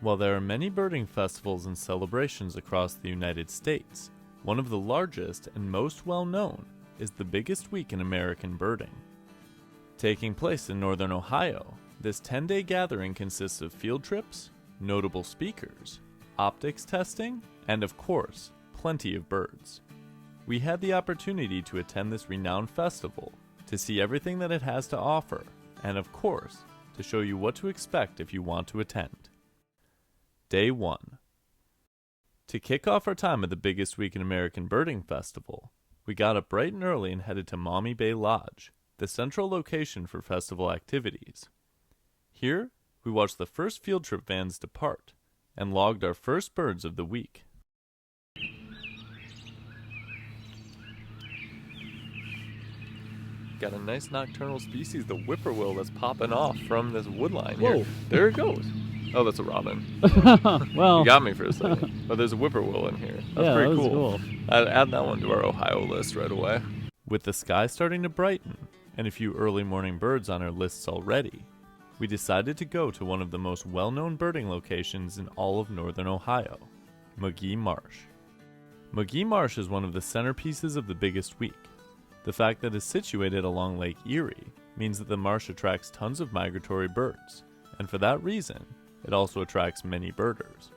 While there are many birding festivals and celebrations across the United States, one of the largest and most well-known is the biggest week in American birding. Taking place in northern Ohio, this 10-day gathering consists of field trips, notable speakers, optics testing, and of course, plenty of birds. We had the opportunity to attend this renowned festival to see everything that it has to offer, and of course, to show you what to expect if you want to attend. Day 1. To kick off our time at the biggest week in American birding festival, we got up bright and early and headed to Maumee Bay Lodge, the central location for festival activities. Here, we watched the first field trip vans depart and logged our first birds of the week. Got a nice nocturnal species, the whippoorwill, that's popping off from this woodline here. Whoa. There it goes. Oh, that's a robin. Well, You got me for a second. But there's a whippoorwill in here. That's yeah, pretty that was cool. cool. I'd add that one to our Ohio list right away. With the sky starting to brighten and a few early morning birds on our lists already, we decided to go to one of the most well-known birding locations in all of northern Ohio, McGee Marsh. McGee Marsh is one of the centerpieces of the biggest week. The fact that it's situated along Lake Erie means that the marsh attracts tons of migratory birds, and for that reason, it also attracts many birders.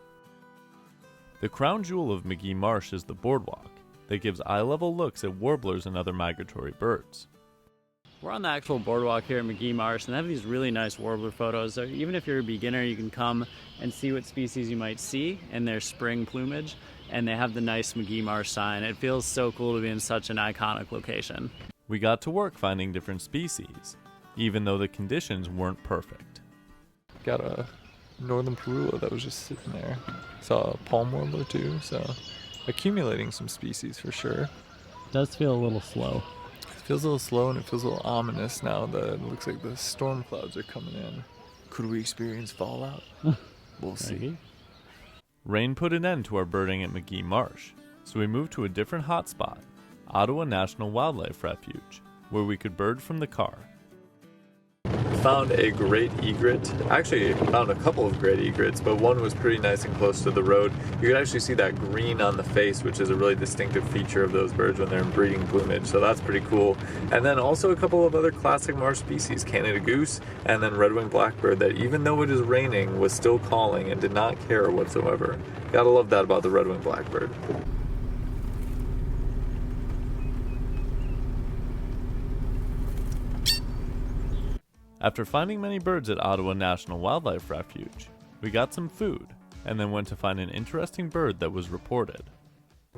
The crown jewel of McGee Marsh is the boardwalk that gives eye-level looks at warblers and other migratory birds. We're on the actual boardwalk here at McGee Marsh, and they have these really nice warbler photos. So even if you're a beginner, you can come and see what species you might see in their spring plumage, and they have the nice McGee Marsh sign. It feels so cool to be in such an iconic location. We got to work finding different species, even though the conditions weren't perfect. Got a northern parula that was just sitting there. Saw a palm warbler too, so accumulating some species for sure. Does feel a little slow. It feels a little slow and it feels a little ominous now that it looks like the storm clouds are coming in. Could we experience fallout? We'll see. Maybe. Rain put an end to our birding at McGee Marsh, so we moved to a different hotspot, Ottawa National Wildlife Refuge, where we could bird from the car. Found a great egret. Actually, found a couple of great egrets, but one was pretty nice and close to the road. You can actually see that green on the face, which is a really distinctive feature of those birds when they're in breeding plumage, so that's pretty cool. And then also a couple of other classic marsh species, Canada goose and then red-winged blackbird, that even though it is raining, was still calling and did not care whatsoever. Gotta love that about the red-winged blackbird. After finding many birds at Ottawa National Wildlife Refuge, we got some food, and then went to find an interesting bird that was reported.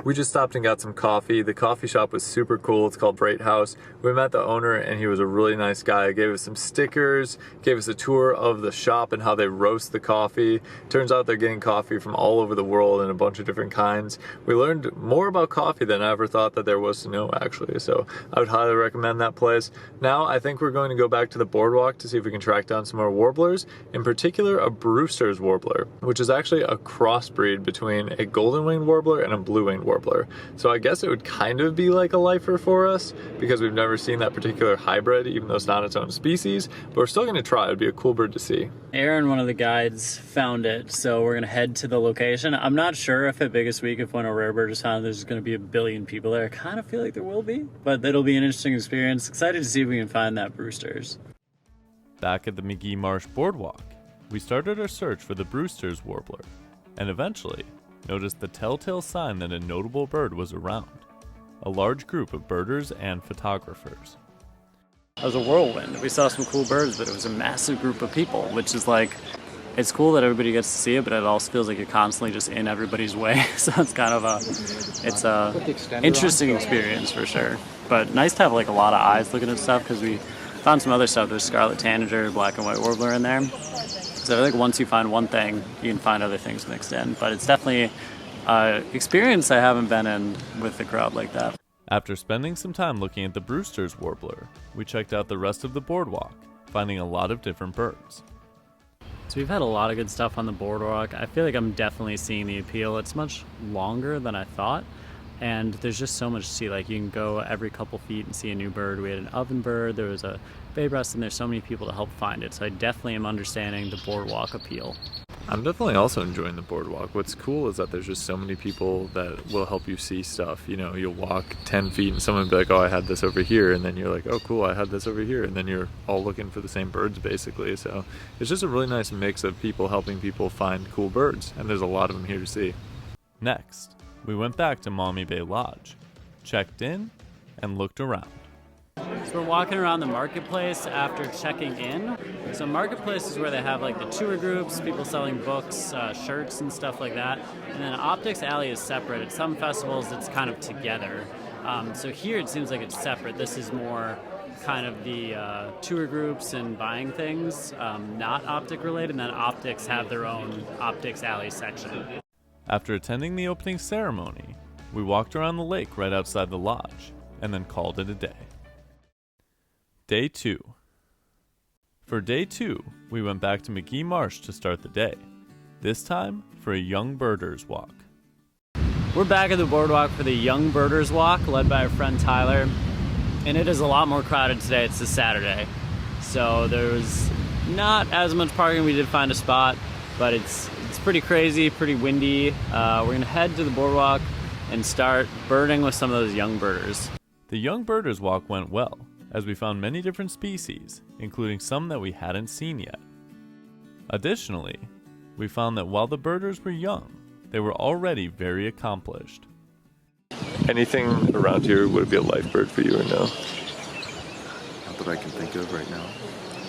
We just stopped and got some coffee. The coffee shop was super cool. It's called Bright House. We met the owner and he was a really nice guy. Gave us some stickers, gave us a tour of the shop and how they roast the coffee. Turns out they're getting coffee from all over the world in a bunch of different kinds. We learned more about coffee than I ever thought that there was to know, actually. So I would highly recommend that place. Now I think we're going to go back to the boardwalk to see if we can track down some more warblers, in particular a Brewster's warbler, which is actually a crossbreed between a golden-winged warbler and a blue-winged warbler. So I guess it would kind of be like a lifer for us because we've never seen that particular hybrid, even though it's not its own species, but we're still going to try. It'd be a cool bird to see. Aaron, one of the guides, found it, so we're gonna head to the location. I'm not sure if at Biggest Week, if when a rare bird is found, there's gonna be a billion people there. I kind of feel like there will be, but it'll be an interesting experience. Excited to see if we can find that Brewster's. Back at the McGee Marsh boardwalk, we started our search for the Brewster's warbler, and eventually noticed the telltale sign that a notable bird was around. A large group of birders and photographers. It was a whirlwind. We saw some cool birds, but it was a massive group of people, which is like, it's cool that everybody gets to see it, but it also feels like you're constantly just in everybody's way. So it's kind of a interesting experience for sure. But nice to have like a lot of eyes looking at stuff, because we found some other stuff. There's scarlet tanager, black and white warbler in there. So I think once you find one thing, you can find other things mixed in. But it's definitely an experience I haven't been in with the crowd like that. After spending some time looking at the Brewster's warbler, we checked out the rest of the boardwalk, finding a lot of different birds. So we've had a lot of good stuff on the boardwalk. I feel like I'm definitely seeing the appeal. It's much longer than I thought, and there's just so much to see. Like, you can go every couple feet and see a new bird. We had an oven bird, there was a bay breast, and there's so many people to help find it. So I definitely am understanding the boardwalk appeal. I'm definitely also enjoying the boardwalk. What's cool is that there's just so many people that will help you see stuff. You know, you'll walk 10 feet and someone will be like, oh, I had this over here. And then you're like, oh, cool, I had this over here. And then you're all looking for the same birds, basically. So it's just a really nice mix of people helping people find cool birds. And there's a lot of them here to see. Next, we went back to Maumee Bay Lodge, checked in, and looked around. So we're walking around the marketplace after checking in. So marketplace is where they have like the tour groups, people selling books, shirts and stuff like that. And then Optics Alley is separate. At some festivals it's kind of together. So here it seems like it's separate. This is more kind of the tour groups and buying things, not optic related. And then Optics have their own Optics Alley section. After attending the opening ceremony, we walked around the lake right outside the lodge and then called it a day. Day 2. For day 2, we went back to McGee Marsh to start the day, this time for a Young Birders Walk. We're back at the boardwalk for the Young Birders Walk, led by our friend Tyler, and it is a lot more crowded today. It's a Saturday, so there's not as much parking. We did find a spot, but it's pretty crazy, pretty windy. We're gonna head to the boardwalk and start birding with some of those young birders. The Young Birders Walk went well, as we found many different species, including some that we hadn't seen yet. Additionally, we found that while the birders were young, they were already very accomplished. Anything around here would be a life bird for you or no? Not that I can think of right now.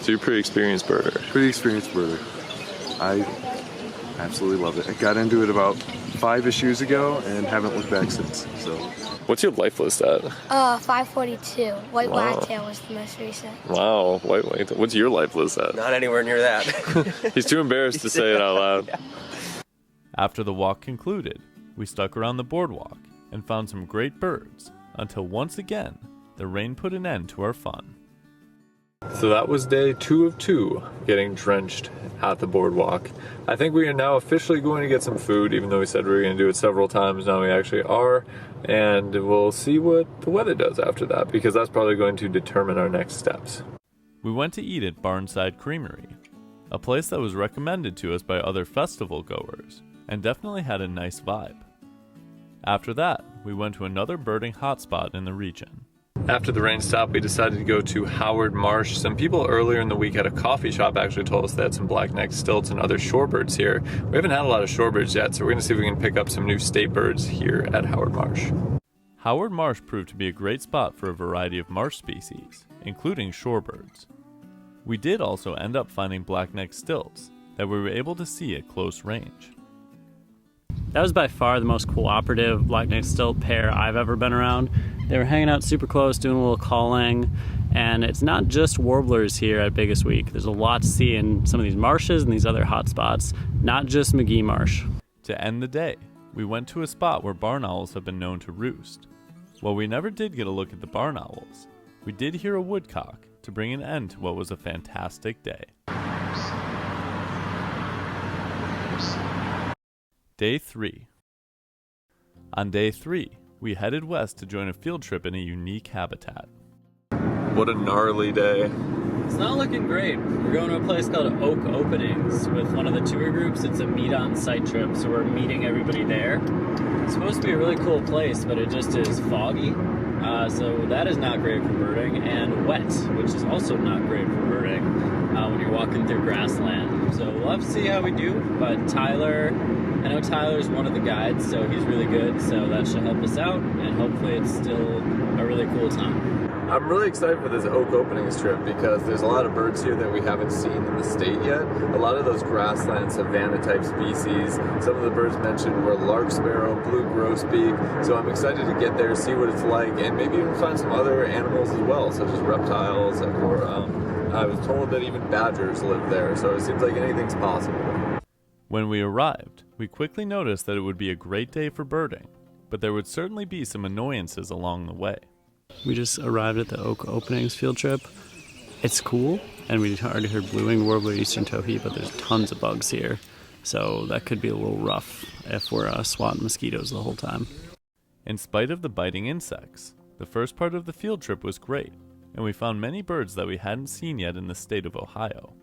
So you're a pretty experienced birder. Pretty experienced birder. I absolutely love it. I got into it about 5-ish years ago and haven't looked back since. So. What's your life list at? 542. White Wow. wagtail was the most recent. Wow, wait. What's your life list at? Not anywhere near that. He's too embarrassed to say it out loud. After the walk concluded, we stuck around the boardwalk and found some great birds until once again, the rain put an end to our fun. So that was day 2 of 2, getting drenched at the boardwalk. I think we are now officially going to get some food, even though we said we were going to do it several times. Now we actually are, and we'll see what the weather does after that, because that's probably going to determine our next steps. We went to eat at Barnside Creamery, a place that was recommended to us by other festival goers, and definitely had a nice vibe. After that, we went to another birding hotspot in the region. After the rain stopped, we decided to go to Howard Marsh. Some people earlier in the week at a coffee shop actually told us they had some black-necked stilts and other shorebirds here. We haven't had a lot of shorebirds yet, so we're going to see if we can pick up some new state birds here at Howard Marsh. Howard Marsh proved to be a great spot for a variety of marsh species, including shorebirds. We did also end up finding black-necked stilts that we were able to see at close range. That was by far the most cooperative black-necked stilt pair I've ever been around. They were hanging out super close, doing a little calling, and it's not just warblers here at Biggest Week. There's a lot to see in some of these marshes and these other hot spots, not just McGee Marsh. To end the day, we went to a spot where barn owls have been known to roost. While we never did get a look at the barn owls, we did hear a woodcock to bring an end to what was a fantastic day. Day 3. On day 3, we headed west to join a field trip in a unique habitat. What a gnarly day. It's not looking great. We're going to a place called Oak Openings with one of the tour groups. It's a meet-on-site trip, so we're meeting everybody there. It's supposed to be a really cool place, but it just is foggy. So that is not great for birding, and wet, which is also not great for birding when you're walking through grassland. So we'll have to see how we do, but I know Tyler's one of the guides, so he's really good, so that should help us out, and hopefully it's still a really cool time. I'm really excited for this Oak Openings trip because there's a lot of birds here that we haven't seen in the state yet. A lot of those grassland savanna type species. Some of the birds mentioned were lark sparrow, blue grosbeak. So I'm excited to get there, see what it's like, and maybe even find some other animals as well, such as reptiles, or I was told that even badgers live there, so it seems like anything's possible. When we arrived, we quickly noticed that it would be a great day for birding, but there would certainly be some annoyances along the way. We just arrived at the Oak Openings field trip. It's cool, and we already heard blue-winged warbler, eastern towhee, but there's tons of bugs here, so that could be a little rough if we're swatting mosquitoes the whole time. In spite of the biting insects, the first part of the field trip was great, and we found many birds that we hadn't seen yet in the state of Ohio.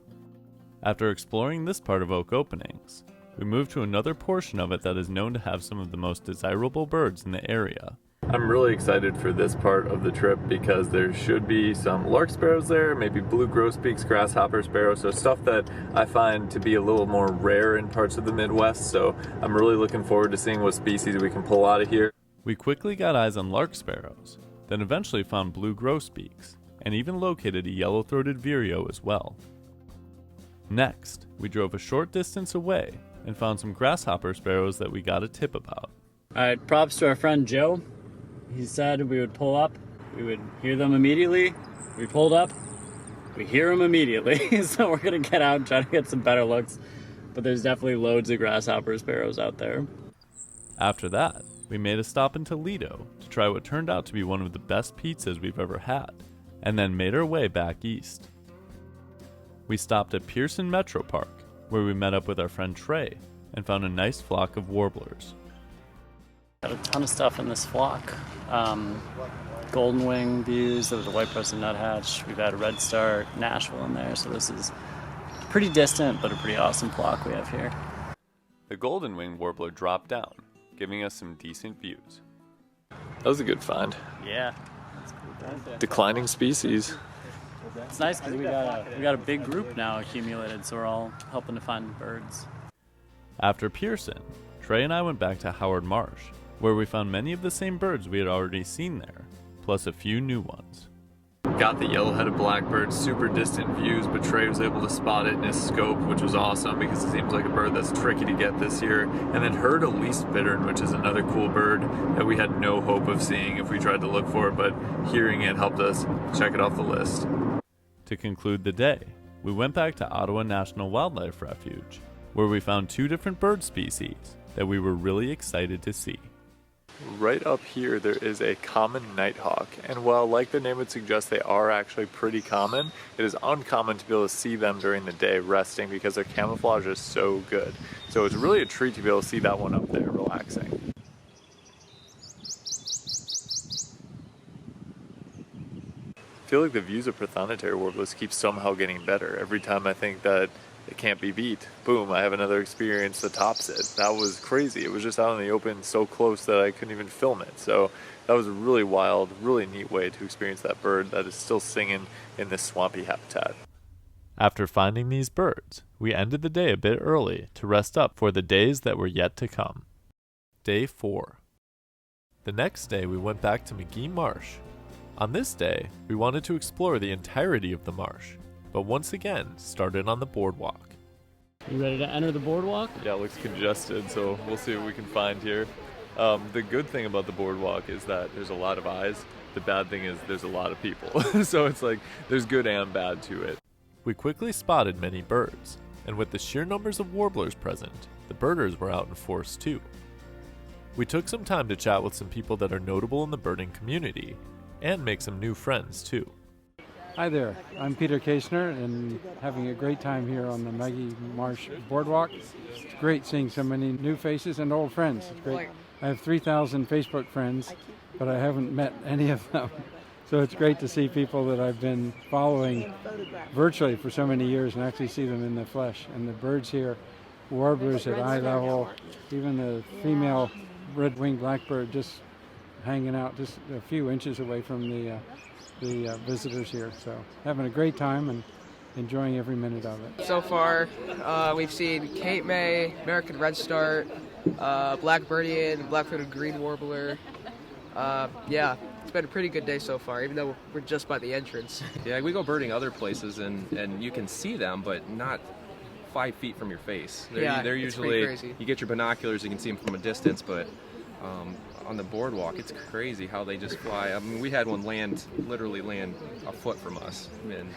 After exploring this part of oak openings, we moved to another portion of it that is known to have some of the most desirable birds in the area. I'm really excited for this part of the trip because there should be some lark sparrows there, maybe blue grosbeaks, grasshopper sparrows, so stuff that I find to be a little more rare in parts of the Midwest, so I'm really looking forward to seeing what species we can pull out of here. We quickly got eyes on lark sparrows, then eventually found blue grosbeaks, and even located a yellow-throated vireo as well. Next, we drove a short distance away and found some grasshopper sparrows that we got a tip about. Alright, props to our friend Joe. He said we would pull up, we would hear them immediately. We pulled up, we hear them immediately. So we're gonna get out and try to get some better looks. But there's definitely loads of grasshopper sparrows out there. After that, we made a stop in Toledo to try what turned out to be one of the best pizzas we've ever had, and then made our way back east. We stopped at Pearson Metro Park, where we met up with our friend Trey and found a nice flock of warblers. Got a ton of stuff in this flock. Golden wing views, there was a white-breasted nuthatch. We've had a red star Nashville in there, so this is pretty distant, but a pretty awesome flock we have here. The golden wing warbler dropped down, giving us some decent views. That was a good find. Yeah. That's cool. Declining species. It's nice because we got a big group now accumulated, so we're all helping to find birds. After Pearson, Trey and I went back to Howard Marsh, where we found many of the same birds we had already seen there, plus a few new ones. Got the yellow-headed blackbird, super distant views, but Trey was able to spot it in his scope, which was awesome because it seems like a bird that's tricky to get this year. And then heard a least bittern, which is another cool bird that we had no hope of seeing if we tried to look for it, but hearing it helped us check it off the list. To conclude the day, we went back to Ottawa National Wildlife Refuge, where we found two different bird species that we were really excited to see. Right up here there is a common nighthawk, and while like the name would suggest they are actually pretty common, it is uncommon to be able to see them during the day resting because their camouflage is so good. So it's really a treat to be able to see that one up there relaxing. I feel like the views of prothonotary warblers keep somehow getting better. Every time I think that it can't be beat, boom, I have another experience that tops it. That was crazy. It was just out in the open so close that I couldn't even film it. So that was a really wild, really neat way to experience that bird that is still singing in this swampy habitat. After finding these birds, we ended the day a bit early to rest up for the days that were yet to come. Day 4. The next day we went back to McGee Marsh. On this day, we wanted to explore the entirety of the marsh, but once again started on the boardwalk. You ready to enter the boardwalk? Yeah, it looks congested, so we'll see what we can find here. The good thing about the boardwalk is that there's a lot of eyes. The bad thing is there's a lot of people. So it's like there's good and bad to it. We quickly spotted many birds, and with the sheer numbers of warblers present, the birders were out in force too. We took some time to chat with some people that are notable in the birding community, and make some new friends too. Hi there, I'm Peter Kaesner and having a great time here on the McGee Marsh Boardwalk. It's great seeing so many new faces and old friends. It's great. I have 3,000 Facebook friends, but I haven't met any of them. So it's great to see people that I've been following virtually for so many years and actually see them in the flesh. And the birds here, warblers at eye level, even the female red-winged blackbird just hanging out just a few inches away from the visitors here. So having a great time and enjoying every minute of it. So far, we've seen Cape May, American Redstart, Blackbirdian, Black-throated green warbler. Yeah, it's been a pretty good day so far, even though we're just by the entrance. Yeah, we go birding other places and you can see them, but not 5 feet from your face. They're usually, it's pretty crazy. You get your binoculars, you can see them from a distance, but on the boardwalk, it's crazy how they just fly. I mean, we had one literally land a foot from us. And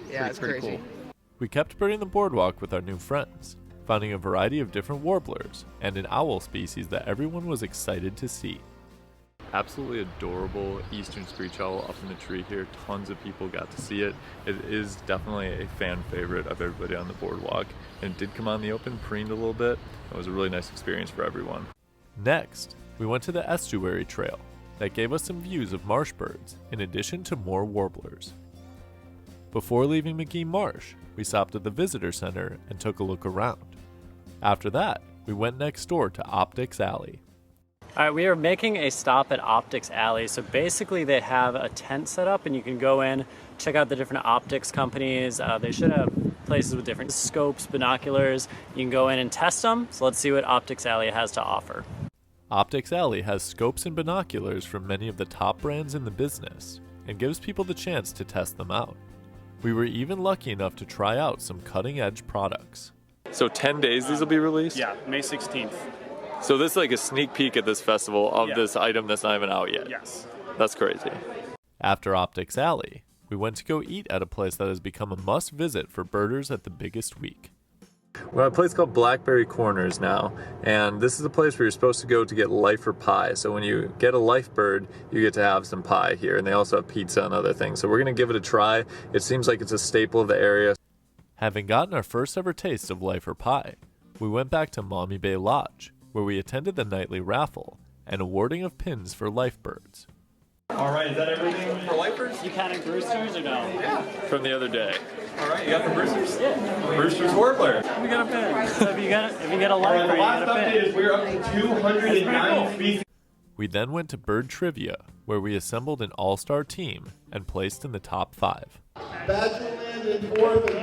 it's pretty crazy. cool. We kept birding the boardwalk with our new friends, finding a variety of different warblers and an owl species that everyone was excited to see. Absolutely adorable eastern screech owl up in the tree here. Tons of people got to see it. It is definitely a fan favorite of everybody on the boardwalk, and it did come on the open, preened a little bit. It was a really nice experience for everyone. Next, we went to the estuary trail that gave us some views of marsh birds in addition to more warblers. Before leaving McGee Marsh, we stopped at the visitor center and took a look around. After that, we went next door to Optics Alley. All right, we are making a stop at Optics Alley. So basically they have a tent set up and you can go in, check out the different optics companies. They should have places with different scopes, binoculars. You can go in and test them. So let's see what Optics Alley has to offer. Optics Alley has scopes and binoculars from many of the top brands in the business and gives people the chance to test them out. We were even lucky enough to try out some cutting-edge products. So 10 days these will be released? Yeah, May 16th. So this is like a sneak peek at this festival of this item that's not even out yet. Yes. That's crazy. After Optics Alley, we went to go eat at a place that has become a must-visit for birders at the biggest week. We're at a place called Blackberry Corners now, and this is a place where you're supposed to go to get lifer pie. So when you get a life bird, you get to have some pie here, and they also have pizza and other things. So we're going to give it a try. It seems like it's a staple of the area. Having gotten our first ever taste of lifer pie, we went back to Maumee Bay Lodge, where we attended the nightly raffle and awarding of pins for life birds. All right, is that everything for lifers? You counting Brewsters or no? Yeah. From the other day. All right, you got the Brewsters? Yeah. Brewsters Warbler. We got a pin. So if you get a lifer, you got a pin. The last update is we're up to 209 species. We then went to Bird Trivia, where we assembled an all-star team and placed in the top 5. Badgerland in 4th and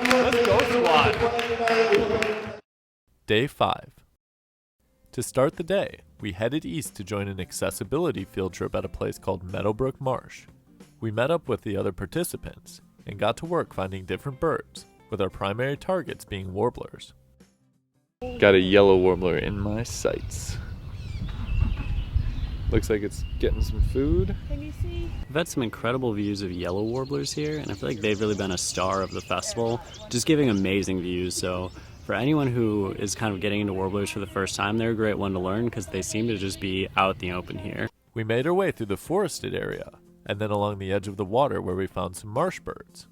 5. Let's go, squad. Day 5. To start the day, we headed east to join an accessibility field trip at a place called Meadowbrook Marsh. We met up with the other participants and got to work finding different birds, with our primary targets being warblers. Got a yellow warbler in my sights. Looks like it's getting some food. Can you see? We've had some incredible views of yellow warblers here, and I feel like they've really been a star of the festival, just giving amazing views. So for anyone who is kind of getting into warblers for the first time, they're a great one to learn because they seem to just be out in the open here. We made our way through the forested area, and then along the edge of the water where we found some marsh birds.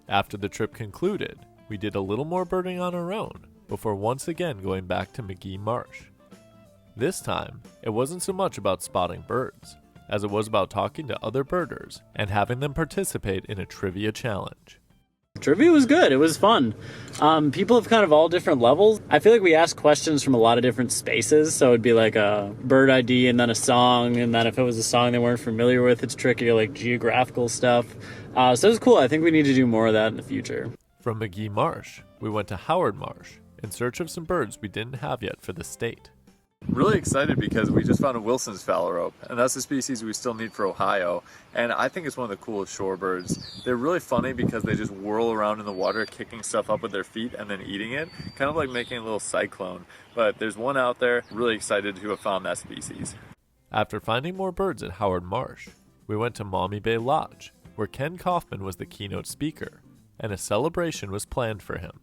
After the trip concluded, we did a little more birding on our own, before once again going back to McGee Marsh. This time, it wasn't so much about spotting birds, as it was about talking to other birders and having them participate in a trivia challenge. Trivia was good. It was fun. People of kind of all different levels. I feel like we asked questions from a lot of different spaces. So it'd be like a bird ID and then a song. And then if it was a song they weren't familiar with, it's tricky, like geographical stuff. So it was cool. I think we need to do more of that in the future. From McGee Marsh, we went to Howard Marsh in search of some birds we didn't have yet for the state. I'm really excited because we just found a Wilson's phalarope, and that's a species we still need for Ohio, and I think it's one of the coolest shorebirds. They're really funny because they just whirl around in the water, kicking stuff up with their feet and then eating it, kind of like making a little cyclone. But there's one out there, really excited to have found that species. After finding more birds at Howard Marsh, we went to Maumee Bay Lodge, where Ken Kaufman was the keynote speaker, and a celebration was planned for him.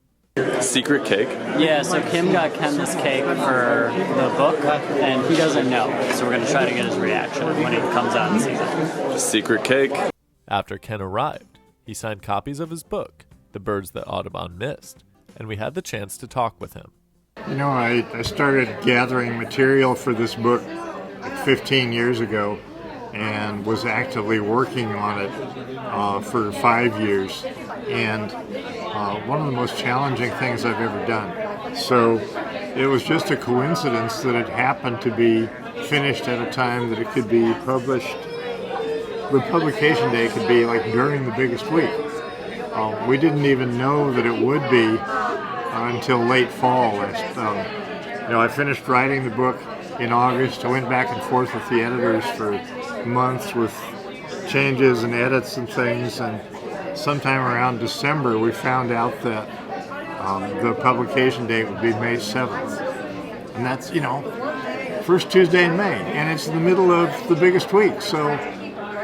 Secret cake? Yeah, so Kim got Ken this cake for the book, and he doesn't know. So we're going to try to get his reaction when he comes out and sees it. Secret cake. After Ken arrived, he signed copies of his book, The Birds That Audubon Missed, and we had the chance to talk with him. You know, I started gathering material for this book like 15 years ago and was actively working on it for 5 years. And one of the most challenging things I've ever done. So it was just a coincidence that it happened to be finished at a time that it could be published. The publication day could be like during the biggest week. We didn't even know that it would be until late fall. I finished writing the book in August. I went back and forth with the editors for months with changes and edits and things, and sometime around December we found out that the publication date would be May 7th. And that's, first Tuesday in May, and it's in the middle of the biggest week. So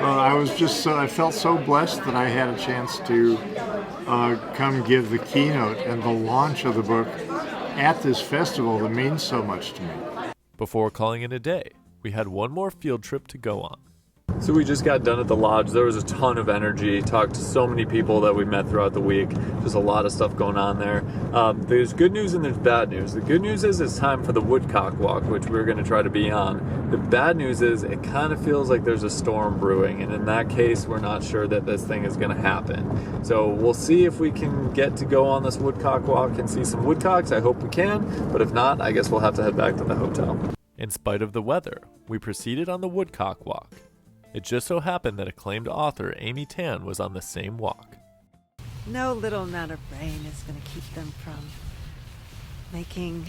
I felt so blessed that I had a chance to come give the keynote and the launch of the book at this festival that means so much to me. Before calling it a day, we had one more field trip to go on. So we just got done at the lodge. There was a ton of energy, talked to so many people that we met throughout the week. There's a lot of stuff going on there. There's good news and there's bad news. The good news is it's time for the woodcock walk, which we're going to try to be on. The bad news is it kind of feels like there's a storm brewing, and in that case, we're not sure that this thing is going to happen. So we'll see if we can get to go on this woodcock walk and see some woodcocks. I hope we can, but if not, I guess we'll have to head back to the hotel. In spite of the weather, we proceeded on the woodcock walk. It just so happened that acclaimed author Amy Tan was on the same walk. No little amount of rain is going to keep them from making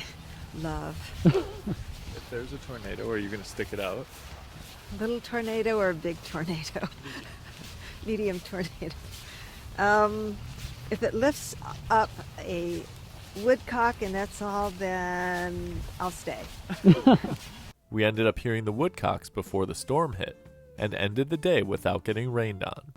love. If there's a tornado, are you going to stick it out? A little tornado or a big tornado? Medium tornado. If it lifts up a woodcock and that's all, then I'll stay. We ended up hearing the woodcocks before the storm hit, and ended the day without getting rained on.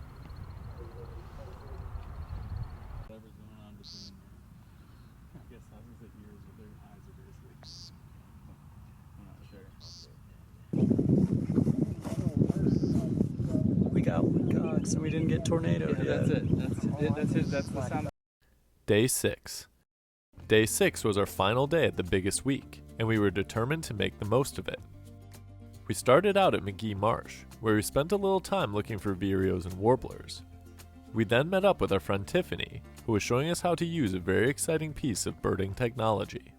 We got woodcocks, so we didn't get tornadoed yet. That's the sound. Day 6. Day 6 was our final day at the biggest week, and we were determined to make the most of it. We started out at McGee Marsh, where we spent a little time looking for vireos and warblers. We then met up with our friend Tiffany, who was showing us how to use a very exciting piece of birding technology.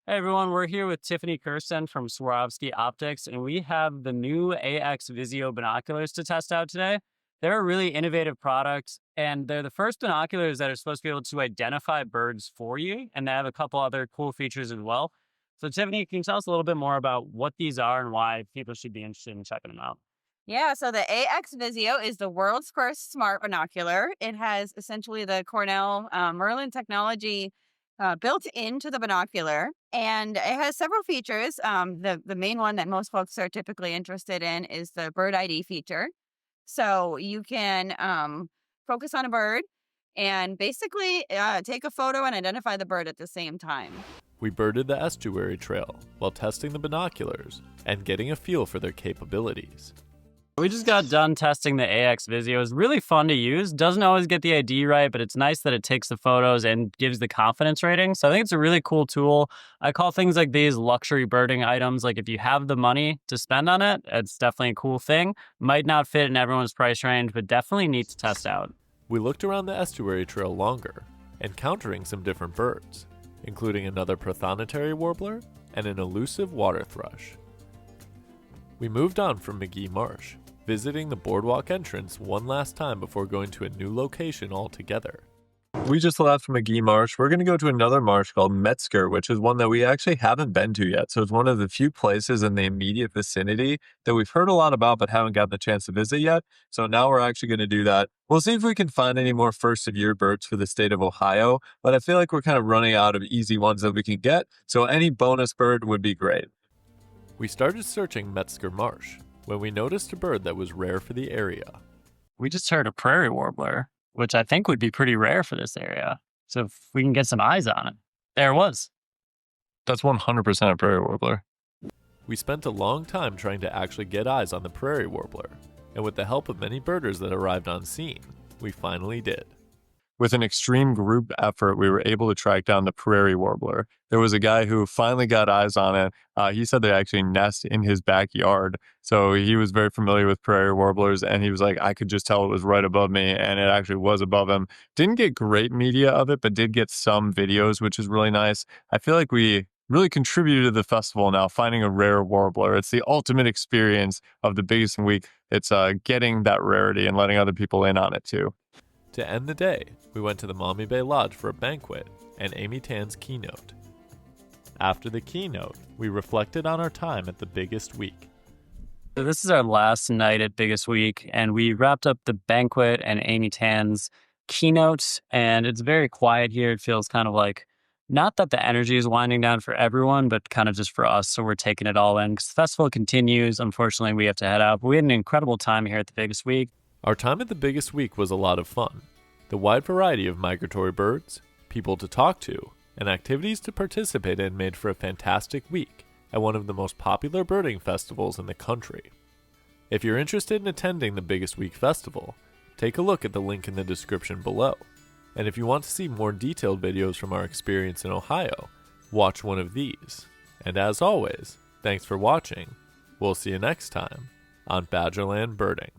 Hey everyone, we're here with Tiffany Kirsten from Swarovski Optics, and we have the new AX Vizio binoculars to test out today. They're a really innovative product, and they're the first binoculars that are supposed to be able to identify birds for you, and they have a couple other cool features as well. So Tiffany, can you tell us a little bit more about what these are and why people should be interested in checking them out? Yeah, so the AX Vizio is the world's first smart binocular. It has essentially the Cornell Merlin technology built into the binocular, and it has several features. The main one that most folks are typically interested in is the bird ID feature. So you can focus on a bird and basically take a photo and identify the bird at the same time. We birded the estuary trail while testing the binoculars and getting a feel for their capabilities. We just got done testing the AX Vizio. It's really fun to use. Doesn't always get the ID right, but it's nice that it takes the photos and gives the confidence rating. So I think it's a really cool tool. I call things like these luxury birding items. Like if you have the money to spend on it, it's definitely a cool thing. Might not fit in everyone's price range, but definitely neat to test out. We looked around the estuary trail longer, encountering some different birds, including another prothonotary warbler and an elusive water thrush. We moved on from McGee Marsh, visiting the boardwalk entrance one last time before going to a new location altogether. We just left McGee Marsh. We're going to go to another marsh called Metzger, which is one that we actually haven't been to yet. So it's one of the few places in the immediate vicinity that we've heard a lot about but haven't gotten the chance to visit yet. So now we're actually going to do that. We'll see if we can find any more first-of-year birds for the state of Ohio, but I feel like we're kind of running out of easy ones that we can get, so any bonus bird would be great. We started searching Metzger Marsh when we noticed a bird that was rare for the area. We just heard a prairie warbler, which I think would be pretty rare for this area. So if we can get some eyes on it. There it was. That's 100% a prairie warbler. We spent a long time trying to actually get eyes on the prairie warbler, and with the help of many birders that arrived on scene, we finally did. With an extreme group effort, we were able to track down the prairie warbler. There was a guy who finally got eyes on it. He said they actually nest in his backyard. So he was very familiar with prairie warblers, and he was like, I could just tell it was right above me, and it actually was above him. Didn't get great media of it, but did get some videos, which is really nice. I feel like we really contributed to the festival now, finding a rare warbler. It's the ultimate experience of the biggest week. It's getting that rarity and letting other people in on it too. To end the day, we went to the Maumee Bay Lodge for a banquet and Amy Tan's keynote. After the keynote, we reflected on our time at the biggest week. So this is our last night at Biggest Week, and we wrapped up the banquet and Amy Tan's keynote, and it's very quiet here. It feels kind of like, not that the energy is winding down for everyone, but kind of just for us, so we're taking it all in because the festival continues. Unfortunately, we have to head out, but we had an incredible time here at the Biggest Week. Our time at the Biggest Week was a lot of fun. The wide variety of migratory birds, people to talk to, and activities to participate in made for a fantastic week at one of the most popular birding festivals in the country. If you're interested in attending the Biggest Week Festival, take a look at the link in the description below. And if you want to see more detailed videos from our experience in Ohio, watch one of these. And as always, thanks for watching. We'll see you next time on Badgerland Birding.